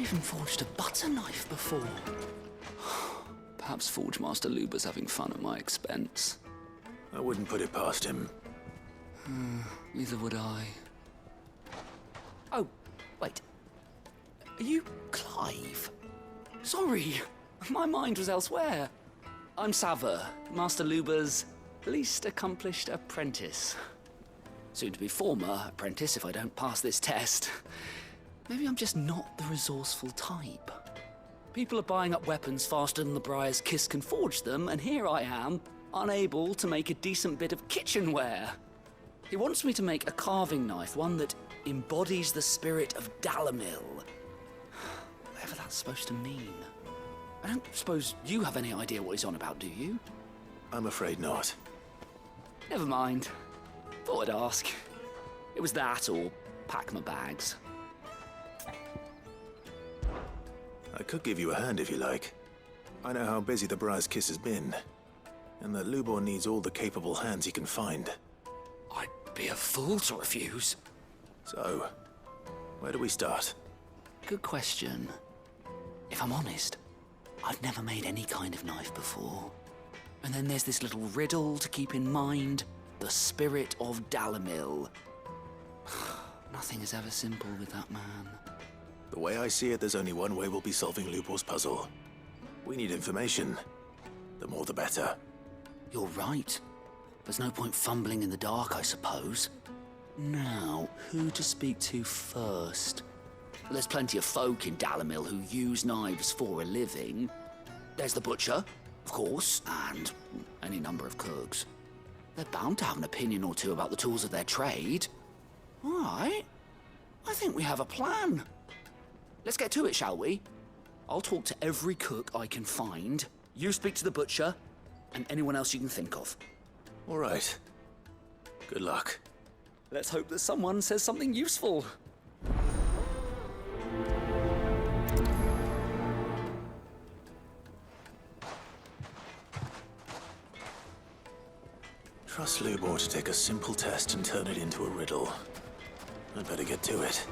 never even forged a butter knife before. Perhaps Forge Master Luber's having fun at my expense. I wouldn't put it past him. Neither would I. Oh, wait. Are you Clive? Sorry, my mind was elsewhere. I'm Sava, Master Luber's least accomplished apprentice. Soon to be former apprentice if I don't pass this test. Maybe I'm just not the resourceful type. People are buying up weapons faster than the Briar's Kiss can forge them, and here I am, unable to make a decent bit of kitchenware. He wants me to make a carving knife, one that embodies the spirit of Dalamil. Whatever that's supposed to mean. I don't suppose you have any idea what he's on about, do you? I'm afraid not. Never mind. Thought I'd ask. It was that or pack my bags. I could give you a hand if you like. I know how busy the Briar's Kiss has been, and that Lubor needs all the capable hands he can find. I'd be a fool to refuse. So, where do we start? Good question. If I'm honest, I've never made any kind of knife before. And then there's this little riddle to keep in mind. The spirit of Dalamil. Nothing is ever simple with that man. The way I see it, there's only one way we'll be solving Lubor's puzzle. We need information. The more the better. You're right. There's no point fumbling in the dark, I suppose. Now, who to speak to first? There's plenty of folk in Dalamil who use knives for a living. There's the butcher, of course, and any number of cooks. They're bound to have an opinion or two about the tools of their trade. All right. I think we have a plan. Let's get to it, shall we? I'll talk to every cook I can find. You speak to the butcher, and anyone else you can think of. All right. Good luck. Let's hope that someone says something useful. Trust Lubor to take a simple test and turn it into a riddle. I'd better get to it.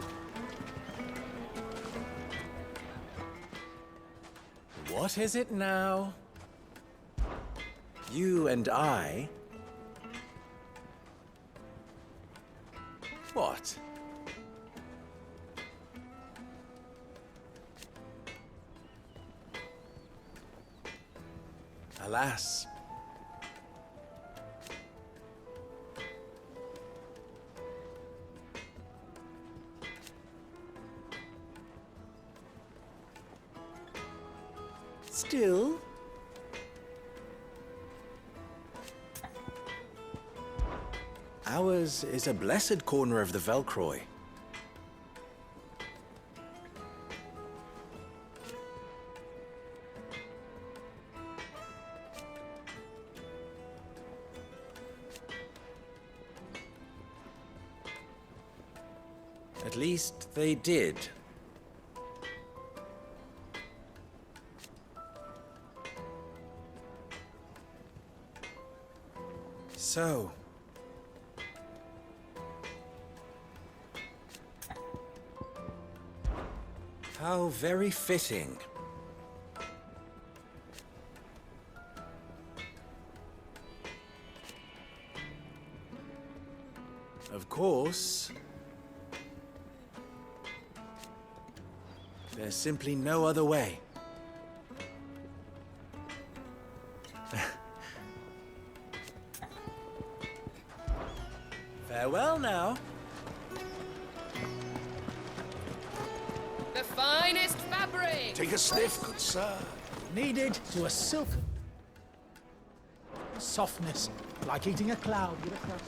What is it now? You and I? What? Alas. Still, ours is a blessed corner of the Velcroy. At least they did. So, how very fitting. Of course, there's simply no other way. Farewell now. The finest fabric! Take a sniff, good sir. Needed to a silk softness, like eating a cloud with a crust.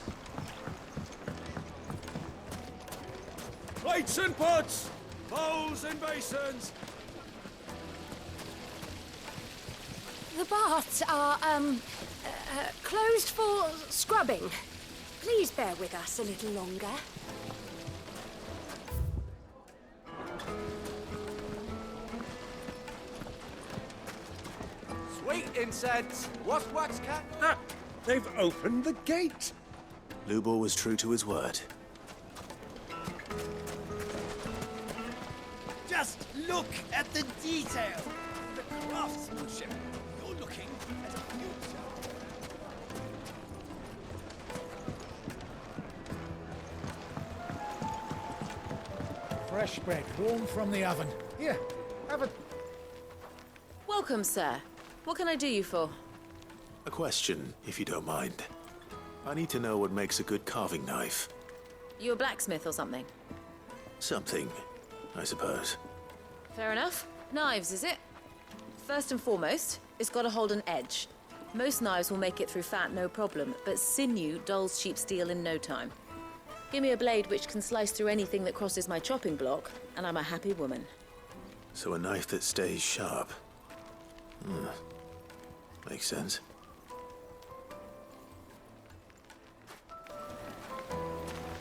Plates and pots! Bowls and basins! The baths are, closed for scrubbing. Please bear with us a little longer. Sweet incense. What wax cat? Ah, they've opened the gate! Lubor was true to his word. Just look at the detail, the craftsmanship. You're looking at a future. Fresh bread, warm from the oven. Here, have a... Welcome, sir. What can I do you for? A question, if you don't mind. I need to know what makes a good carving knife. You a blacksmith or something? Something, I suppose. Fair enough. Knives, is it? First and foremost, it's got to hold an edge. Most knives will make it through fat, no problem, but sinew dulls cheap steel in no time. Give me a blade which can slice through anything that crosses my chopping block, and I'm a happy woman. So a knife that stays sharp. Makes sense.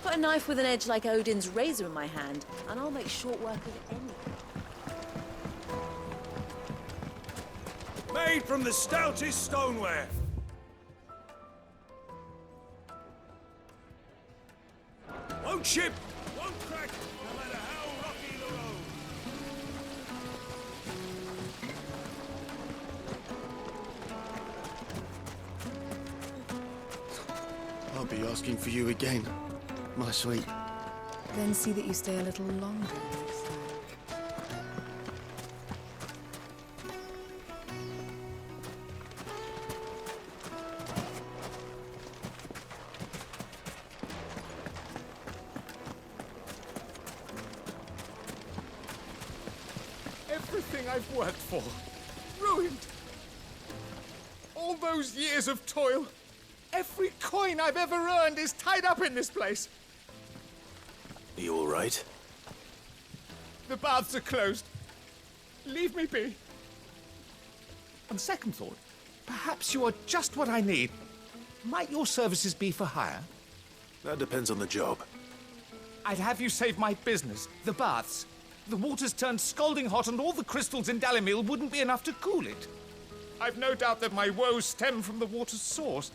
Put a knife with an edge like Odin's razor in my hand, and I'll make short work of anything. Made from the stoutest stoneware. Won't chip, won't crack, no matter how rocky the road. I'll be asking for you again, my sweet. Then see that you stay a little longer. Everything I've worked for, ruined. All those years of toil, every coin I've ever earned is tied up in this place. Are you all right? The baths are closed. Leave me be. On second thought, perhaps you are just what I need. Might your services be for hire? That depends on the job. I'd have you save my business, the baths. The water's turned scalding hot and all the crystals in Dalimil wouldn't be enough to cool it. I've no doubt that my woes stem from the water's source.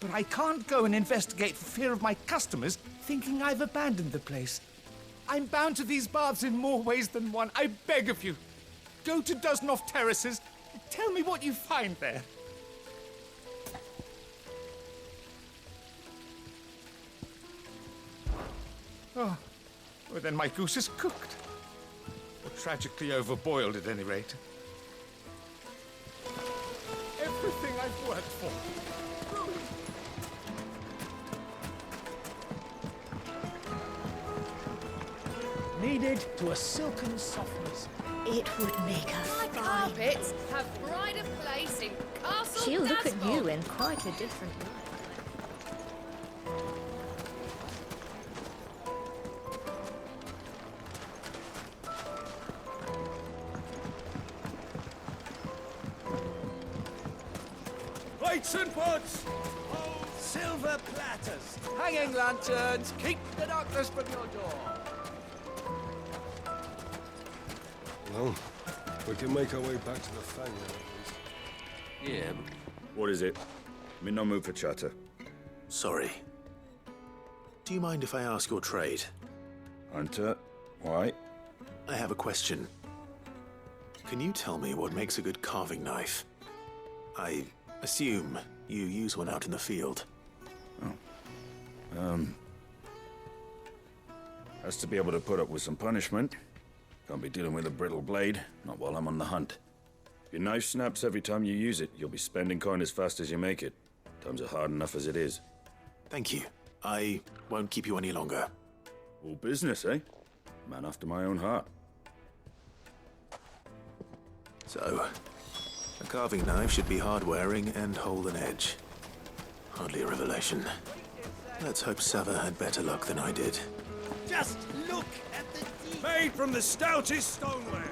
But I can't go and investigate for fear of my customers thinking I've abandoned the place. I'm bound to these baths in more ways than one. I beg of you, go to Dusnoff Terraces. Tell me what you find there. Oh, well then my goose is cooked. Or tragically overboiled at any rate. Everything I've worked for. Ruined. Kneaded to a silken softness. It would make her My fine. carpets have pride of place in Castle She'll look at Dasmore. you in quite a different light. Plates and pots, old silver platters, hanging lanterns, keep the darkness from your door. Well, we can make our way back to the Fang now. Yeah. What is it? I'm in no mood for chatter. Sorry. Do you mind if I ask your trade? Hunter, why? I have a question. Can you tell me what makes a good carving knife? I assume you use one out in the field. Has to be able to put up with some punishment. Can't be dealing with a brittle blade, not while I'm on the hunt. If your knife snaps every time you use it, you'll be spending coin as fast as you make it. Times are hard enough as it is. Thank you. I won't keep you any longer. All business, eh? Man after my own heart. So, a carving knife should be hard-wearing and hold an edge. Hardly a revelation. Let's hope Sava had better luck than I did. Just look at the made from the stoutest stoneware.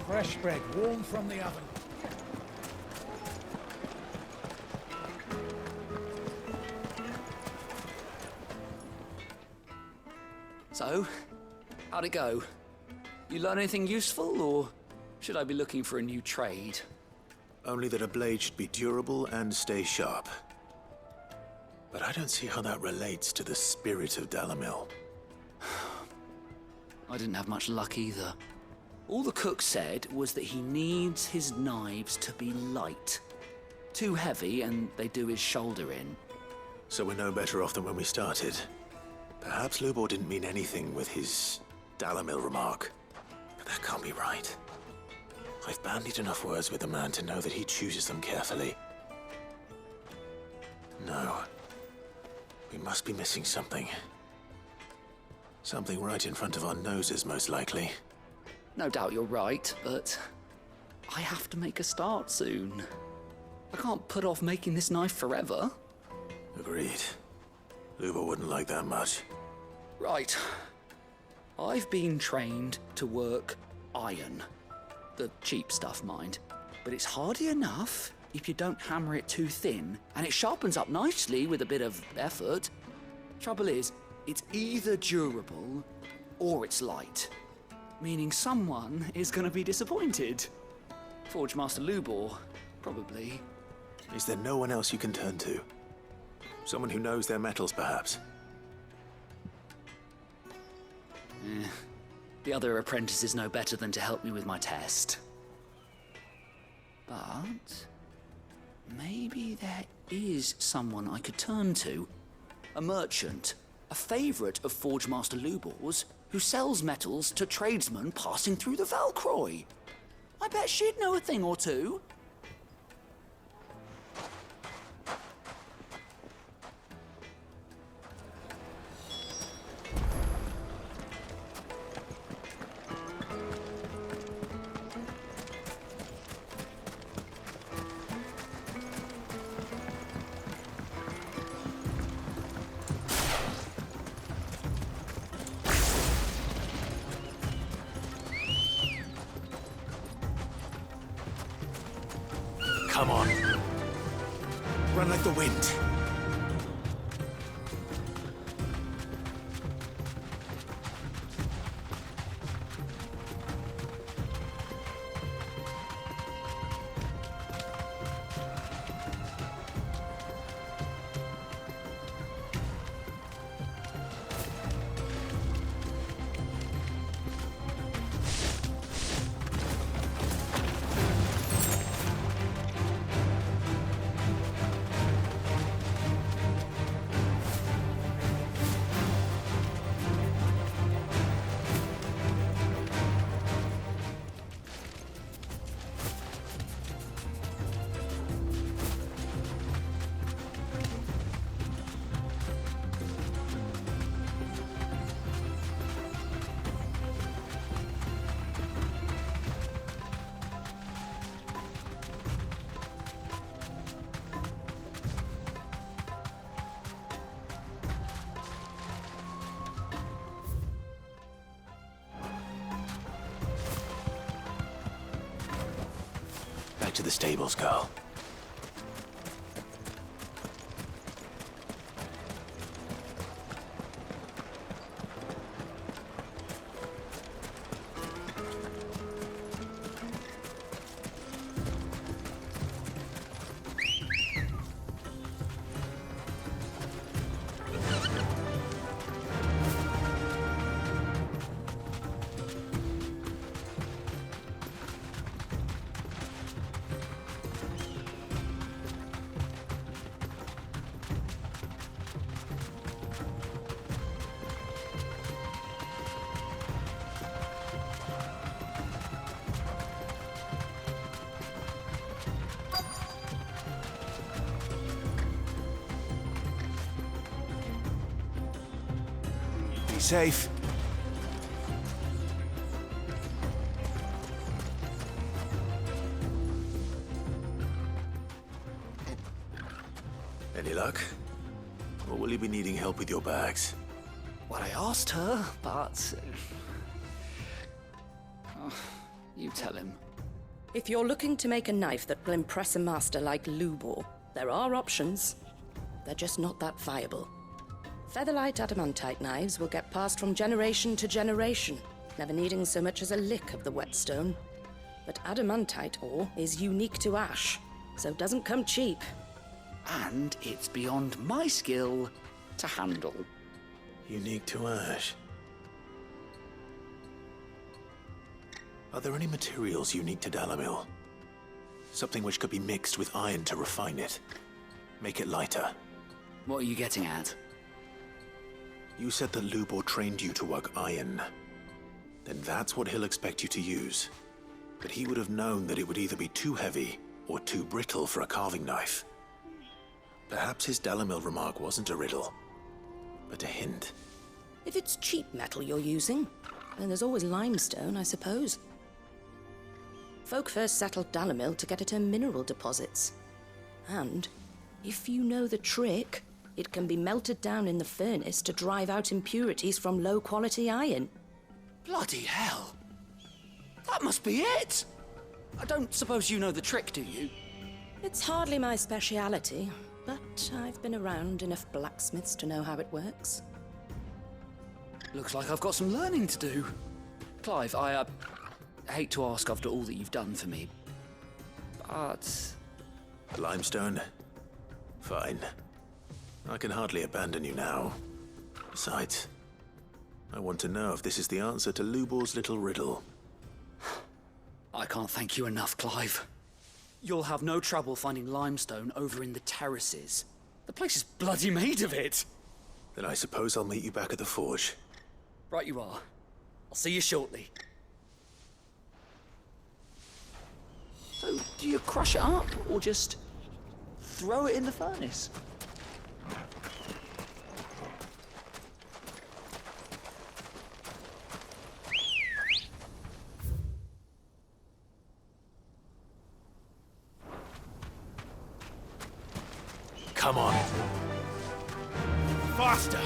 Fresh bread, warm from the oven. So, how'd it go? You learn anything useful, or should I be looking for a new trade? Only that a blade should be durable and stay sharp. But I don't see how that relates to the spirit of Dalimil. I didn't have much luck either. All the cook said was that he needs his knives to be light. Too heavy and they do his shoulder in. So we're no better off than when we started. Perhaps Lubor didn't mean anything with his Dalamil remark. But that can't be right. I've bandied enough words with the man to know that he chooses them carefully. No. We must be missing something. Something right in front of our noses, most likely. No doubt you're right, but I have to make a start soon. I can't put off making this knife forever. Agreed. Lubor wouldn't like that much. Right. I've been trained to work iron. The cheap stuff, mind. But it's hardy enough if you don't hammer it too thin, and it sharpens up nicely with a bit of effort. Trouble is, it's either durable or it's light. Meaning someone is going to be disappointed. Forge Master Lubor, probably. Is there no one else you can turn to? Someone who knows their metals, perhaps? The other apprentices know better than to help me with my test. But maybe there is someone I could turn to. A merchant, a favourite of Forge Master Lubor's, who sells metals to tradesmen passing through the Valcroy. I bet she'd know a thing or two. Come on. Run like the wind. Back to the stables, Carl. Be safe. Any luck? Or will you be needing help with your bags? Well, I asked her, but... you tell him. If you're looking to make a knife that will impress a master like Lubor, there are options. They're just not that viable. Featherlight adamantite knives will get passed from generation to generation, never needing so much as a lick of the whetstone. But adamantite ore is unique to ash, so it doesn't come cheap. And it's beyond my skill to handle. Unique to ash. Are there any materials unique to Dalamil? Something which could be mixed with iron to refine it. Make it lighter. What are you getting at? You said that Lubor trained you to work iron. Then that's what he'll expect you to use. But he would have known that it would either be too heavy or too brittle for a carving knife. Perhaps his Dalamil remark wasn't a riddle, but a hint. If it's cheap metal you're using, then there's always limestone, I suppose. Folk first settled Dalamil to get at her mineral deposits. And, if you know the trick, it can be melted down in the furnace to drive out impurities from low-quality iron. Bloody hell! That must be it! I don't suppose you know the trick, do you? It's hardly my speciality, but I've been around enough blacksmiths to know how it works. Looks like I've got some learning to do. Clive, I hate to ask after all that you've done for me, but... Limestone? Fine. I can hardly abandon you now. Besides, I want to know if this is the answer to Lubor's little riddle. I can't thank you enough, Clive. You'll have no trouble finding limestone over in the terraces. The place is bloody made of it. Then I suppose I'll meet you back at the forge. Right you are. I'll see you shortly. So, do you crush it up, or just throw it in the furnace? Come on. Faster!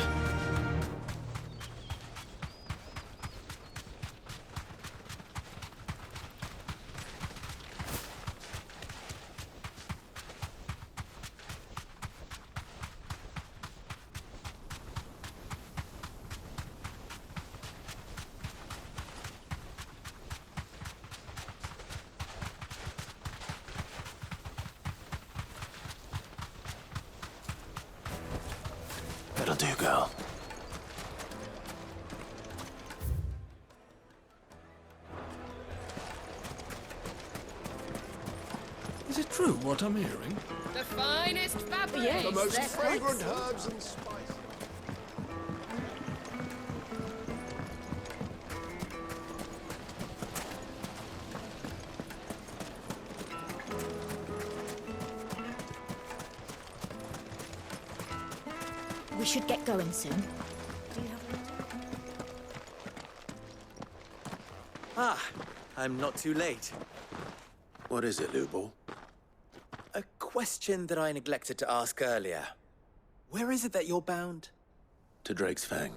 That'll do, girl. Is it true what I'm hearing? The finest fabrics. The most fragrant herbs and spices. We should get going soon. Ah, I'm not too late. What is it, Lubor? A question that I neglected to ask earlier. Where is it that you're bound? To Drake's Fang.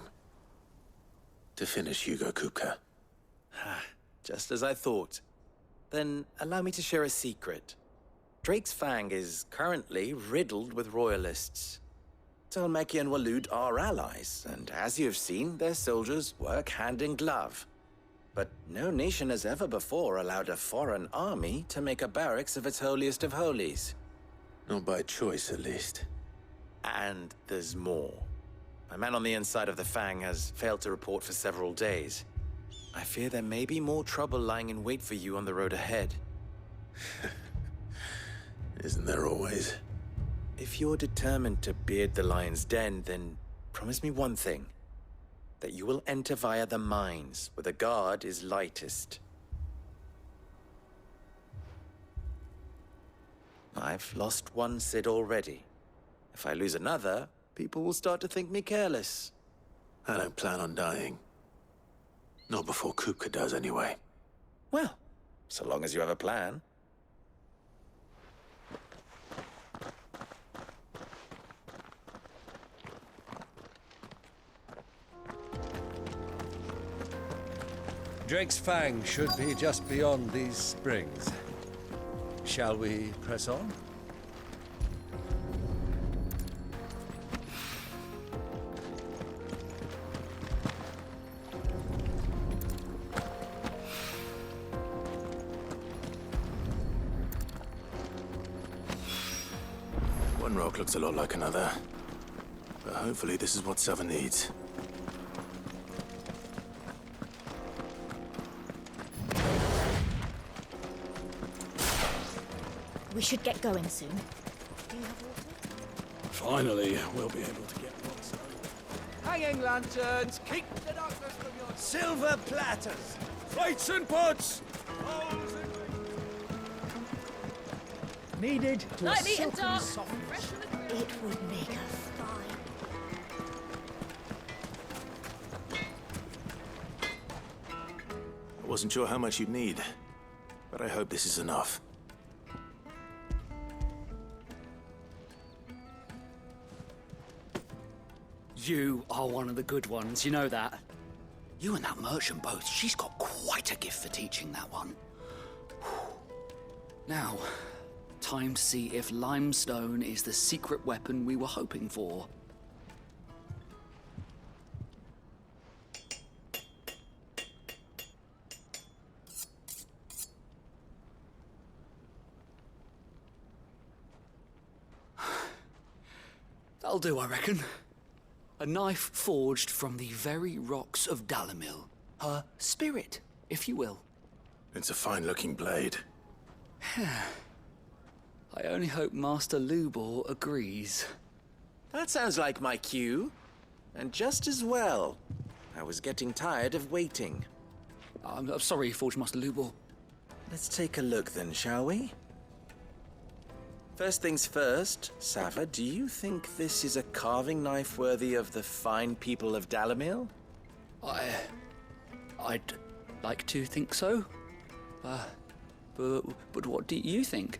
To finish Hugo Kupka. Just as I thought. Then allow me to share a secret. Drake's Fang is currently riddled with royalists. Talmeki and Walud are allies, and as you've seen, their soldiers work hand in glove. But no nation has ever before allowed a foreign army to make a barracks of its holiest of holies. Not by choice, at least. And there's more. A man on the inside of the Fang has failed to report for several days. I fear there may be more trouble lying in wait for you on the road ahead. Isn't there always? If you're determined to beard the lion's den, then promise me one thing. That you will enter via the mines, where the guard is lightest. I've lost one Cid already. If I lose another, people will start to think me careless. I don't plan on dying. Not before Kupka does, anyway. Well, so long as you have a plan. Drake's Fang should be just beyond these springs. Shall we press on? One rock looks a lot like another. But hopefully this is what Sava needs. We should get going soon. Do you have water? Finally, we'll be able to get lots of... Hanging lanterns, keep the darkness from your... Silver platters, plates and pots! Needed to Lightly and silken dark. softness. It would make a fine... I wasn't sure how much you'd need, but I hope this is enough. You are one of the good ones, you know that. You and that merchant both, she's got quite a gift for teaching that one. Now, time to see if limestone is the secret weapon we were hoping for. That'll do, I reckon. A knife forged from the very rocks of Dalimil. Her spirit, if you will. It's a fine-looking blade. I only hope Master Lubor agrees. That sounds like my cue. And just as well. I was getting tired of waiting. I'm sorry, Forge Master Lubor. Let's take a look then, shall we? First things first, Sava, do you think this is a carving knife worthy of the fine people of Dalimil? I'd like to think so. But what do you think?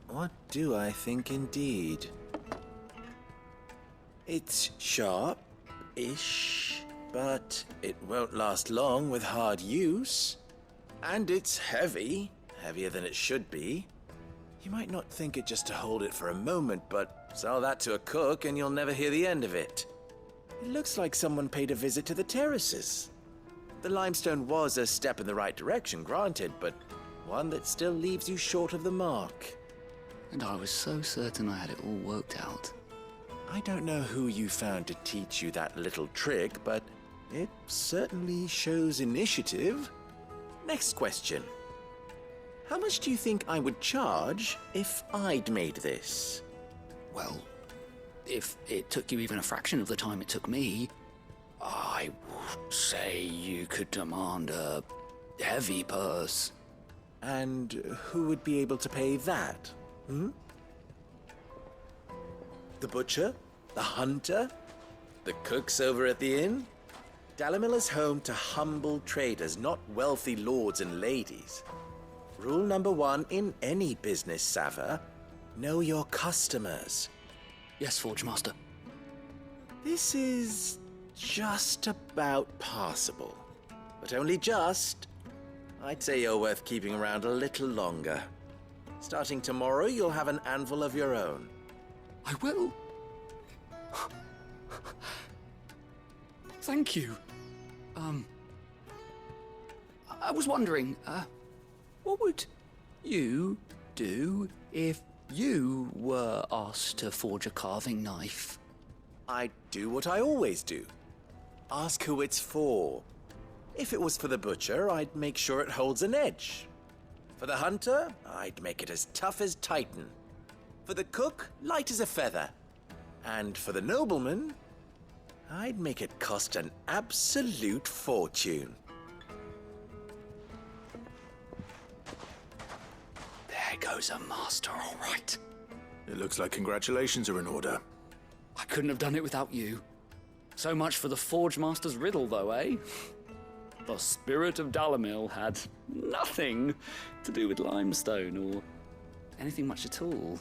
What do I think indeed? It's sharp-ish, but it won't last long with hard use. And it's heavy, heavier than it should be. You might not think it just to hold it for a moment, but sell that to a cook and you'll never hear the end of it. It looks like someone paid a visit to the terraces. The limestone was a step in the right direction, granted, but one that still leaves you short of the mark. And I was so certain I had it all worked out. I don't know who you found to teach you that little trick, but it certainly shows initiative. Next question. How much do you think I would charge if I'd made this? Well, if it took you even a fraction of the time it took me, I would say you could demand a heavy purse. And who would be able to pay that? The butcher? The hunter? The cooks over at the inn? Dalimil is home to humble traders, not wealthy lords and ladies. Rule number 1 in any business, Sava, know your customers. Yes, Forge Master. This is just about passable. But only just. I'd say you're worth keeping around a little longer. Starting tomorrow, you'll have an anvil of your own. I will. Thank you. I was wondering, what would you do if you were asked to forge a carving knife? I'd do what I always do. Ask who it's for. If it was for the butcher, I'd make sure it holds an edge. For the hunter, I'd make it as tough as Titan. For the cook, light as a feather. And for the nobleman, I'd make it cost an absolute fortune. There goes a master, all right. It looks like congratulations are in order. I couldn't have done it without you. So much for the Forge Master's riddle, though, eh? The spirit of Dalimil had nothing to do with limestone or anything much at all.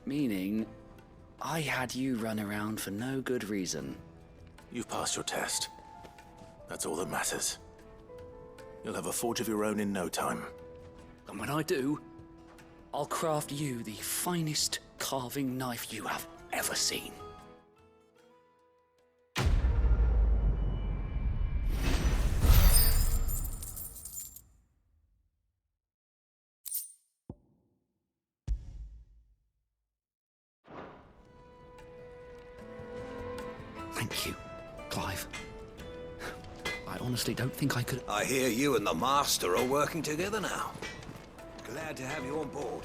Meaning, I had you run around for no good reason. You've passed your test. That's all that matters. You'll have a forge of your own in no time. And when I do, I'll craft you the finest carving knife you have ever seen. Thank you, Clive. I honestly don't think I could... I hear you and the Master are working together now. Glad to have you on board.